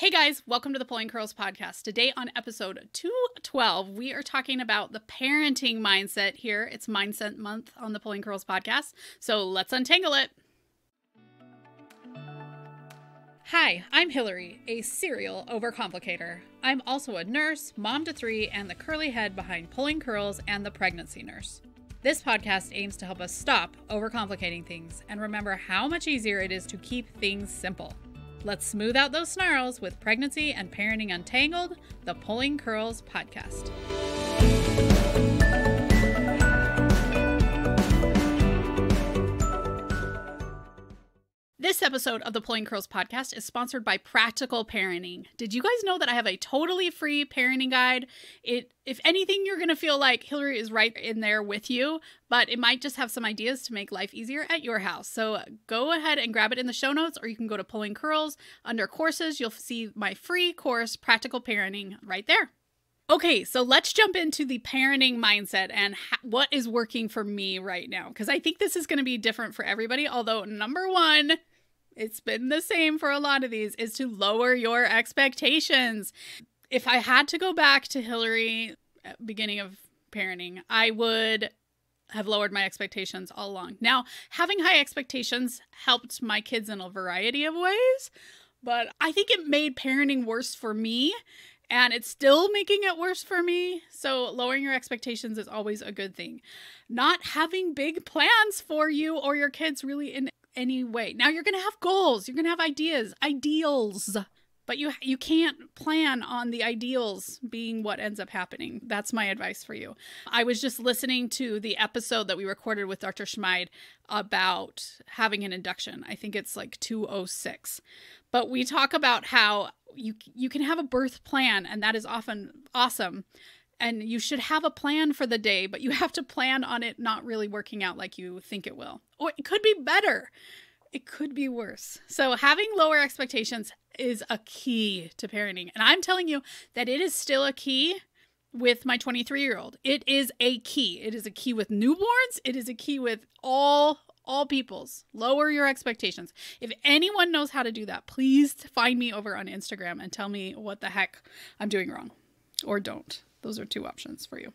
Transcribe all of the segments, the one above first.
Hey guys, welcome to the Pulling Curls podcast. Today on episode 212, we are talking about the parenting mindset here. It's Mindset Month on the Pulling Curls podcast, so let's untangle it. Hi, I'm Hillary, a serial overcomplicator. I'm also a nurse, mom to three, and the curly head behind Pulling Curls and the Pregnancy Nurse. This podcast aims to help us stop overcomplicating things and remember how much easier it is to keep things simple. Let's smooth out those snarls with Pregnancy and Parenting Untangled, the Pulling Curls podcast. This episode of the Pulling Curls podcast is sponsored by Practical Parenting. Did you guys know that I have a totally free parenting guide? If anything, you're going to feel like Hillary is right in there with you, but it might just have some ideas to make life easier at your house. So go ahead and grab it in the show notes, or you can go to Pulling Curls. Under courses, you'll see my free course, Practical Parenting, right there. Okay, so let's jump into the parenting mindset and what is working for me right now, because I think this is going to be different for everybody, although number one, it's been the same for a lot of these, is to lower your expectations. If I had to go back to Hillary at beginning of parenting, I would have lowered my expectations all along. Now, having high expectations helped my kids in a variety of ways, but I think it made parenting worse for me, and it's still making it worse for me. So lowering your expectations is always a good thing. Not having big plans for you or your kids really in any way. Now you're going to have goals, you're going to have ideals, but you can't plan on the ideals being what ends up happening. That's my advice for you. I was just listening to the episode that we recorded with Dr. Schmid about having an induction. I think it's like 206. But we talk about how you can have a birth plan, and that is often awesome. And you should have a plan for the day, but you have to plan on it not really working out like you think it will. Or it could be better. It could be worse. So having lower expectations is a key to parenting. And I'm telling you that it is still a key with my 23-year-old. It is a key. It is a key with newborns. It is a key with all peoples. Lower your expectations. If anyone knows how to do that, please find me over on Instagram and tell me what the heck I'm doing wrong, or don't. Those are two options for you.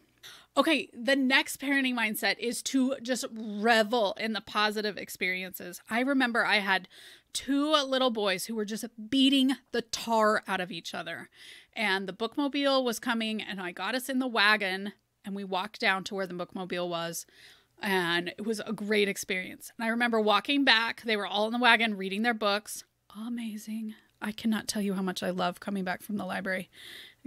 Okay, the next parenting mindset is to just revel in the positive experiences. I remember I had two little boys who were just beating the tar out of each other. And the bookmobile was coming, and I got us in the wagon, and we walked down to where the bookmobile was. And it was a great experience. And I remember walking back. They were all in the wagon reading their books. Amazing. I cannot tell you how much I love coming back from the library,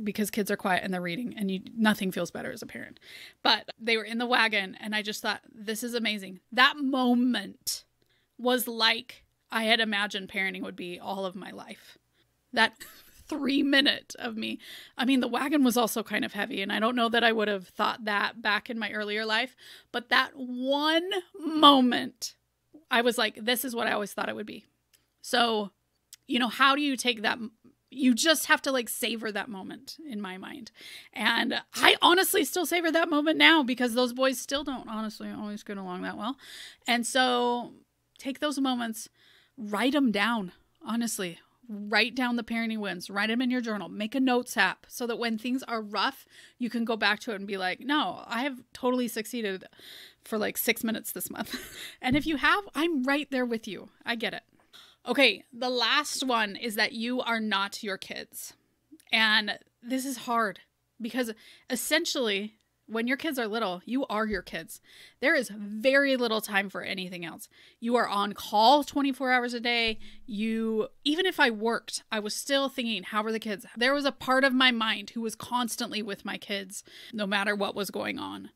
because kids are quiet and they're reading, and nothing feels better as a parent. But they were in the wagon, and I just thought, this is amazing. That moment was like I had imagined parenting would be all of my life. That 3 minute of me. I mean, the wagon was also kind of heavy, and I don't know that I would have thought that back in my earlier life, but that one moment, I was like, this is what I always thought it would be. So, how do you take that? You just have to savor that moment, in my mind. And I honestly still savor that moment now, because those boys still don't honestly always get along that well. And so take those moments, write them down, honestly. Write down the parenting wins, write them in your journal, make a notes app so that when things are rough, you can go back to it and be like, no, I have totally succeeded for 6 minutes this month. And if you have, I'm right there with you. I get it. Okay, the last one is that you are not your kids. And this is hard, because essentially, when your kids are little, you are your kids. There is very little time for anything else. You are on call 24 hours a day. Even if I worked, I was still thinking, how are the kids? There was a part of my mind who was constantly with my kids, no matter what was going on.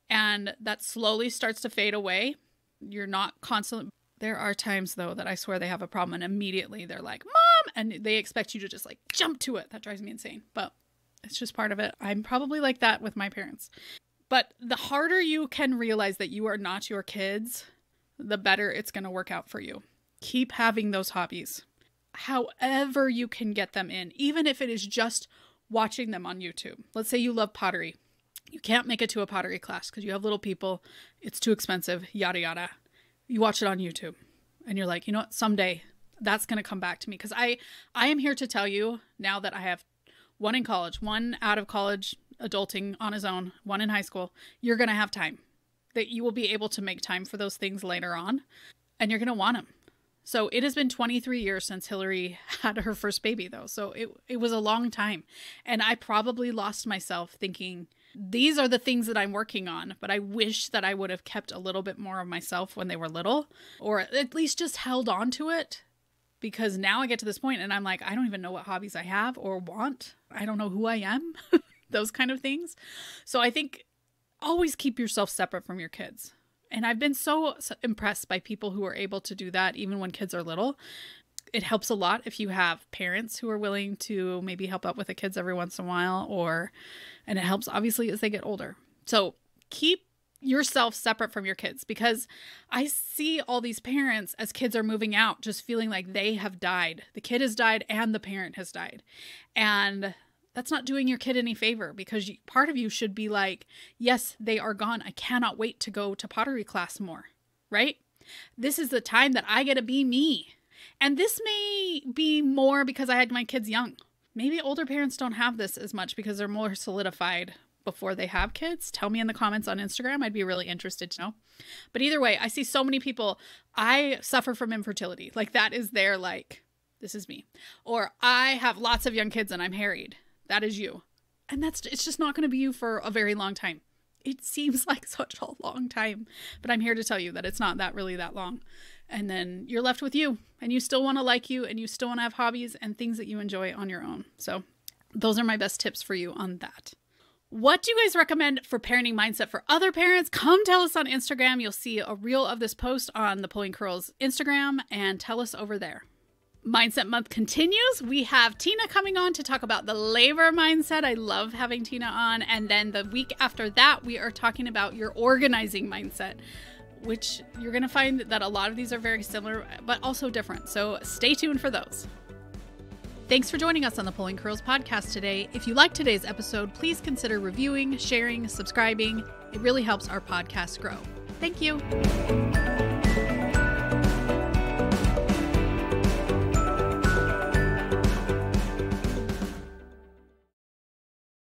And that slowly starts to fade away. You're not constantly. There are times, though, that I swear they have a problem, and immediately they're like, Mom! And they expect you to just jump to it. That drives me insane. But it's just part of it. I'm probably like that with my parents. But the harder you can realize that you are not your kids, the better it's going to work out for you. Keep having those hobbies. However you can get them in, even if it is just watching them on YouTube. Let's say you love pottery. You can't make it to a pottery class because you have little people. It's too expensive, yada, yada. You watch it on YouTube and you're like, you know what? Someday That's going to come back to me because I am here to tell you now that I have one in college, one out of college, adulting on his own, one in high school. You're going to have time, that you will be able to make time for those things later on, and you're going to want them. So it has been 23 years since Hillary had her first baby, though. So it was a long time. And I probably lost myself thinking, these are the things that I'm working on, but I wish that I would have kept a little bit more of myself when they were little, or at least just held on to it. Because now I get to this point and I'm like, I don't even know what hobbies I have or want. I don't know who I am, those kind of things. So I think always keep yourself separate from your kids. And I've been so impressed by people who are able to do that even when kids are little. It helps a lot if you have parents who are willing to maybe help out with the kids every once in a while, and it helps obviously as they get older. So keep yourself separate from your kids, because I see all these parents as kids are moving out just feeling like they have died. The kid has died and the parent has died. And that's not doing your kid any favor, because part of you should be like, yes, they are gone. I cannot wait to go to pottery class more, right? This is the time that I get to be me. And this may be more because I had my kids young. Maybe older parents don't have this as much because they're more solidified before they have kids. Tell me in the comments on Instagram. I'd be really interested to know. But either way, I see so many people, I suffer from infertility. Like that is their like, this is me. Or I have lots of young kids and I'm harried. That is you. And it's just not going to be you for a very long time. It seems like such a long time, but I'm here to tell you that it's not really that long. And then you're left with you, and you still want to like you, and you still want to have hobbies and things that you enjoy on your own. So those are my best tips for you on that. What do you guys recommend for parenting mindset for other parents? Come tell us on Instagram. You'll see a reel of this post on the Pulling Curls Instagram, and tell us over there. Mindset Month continues. We have Tina coming on to talk about the labor mindset. I love having Tina on. And then the week after that, we are talking about your organizing mindset, which you're going to find that a lot of these are very similar, but also different. So stay tuned for those. Thanks for joining us on the Pulling Curls podcast today. If you liked today's episode, please consider reviewing, sharing, subscribing. It really helps our podcast grow. Thank you.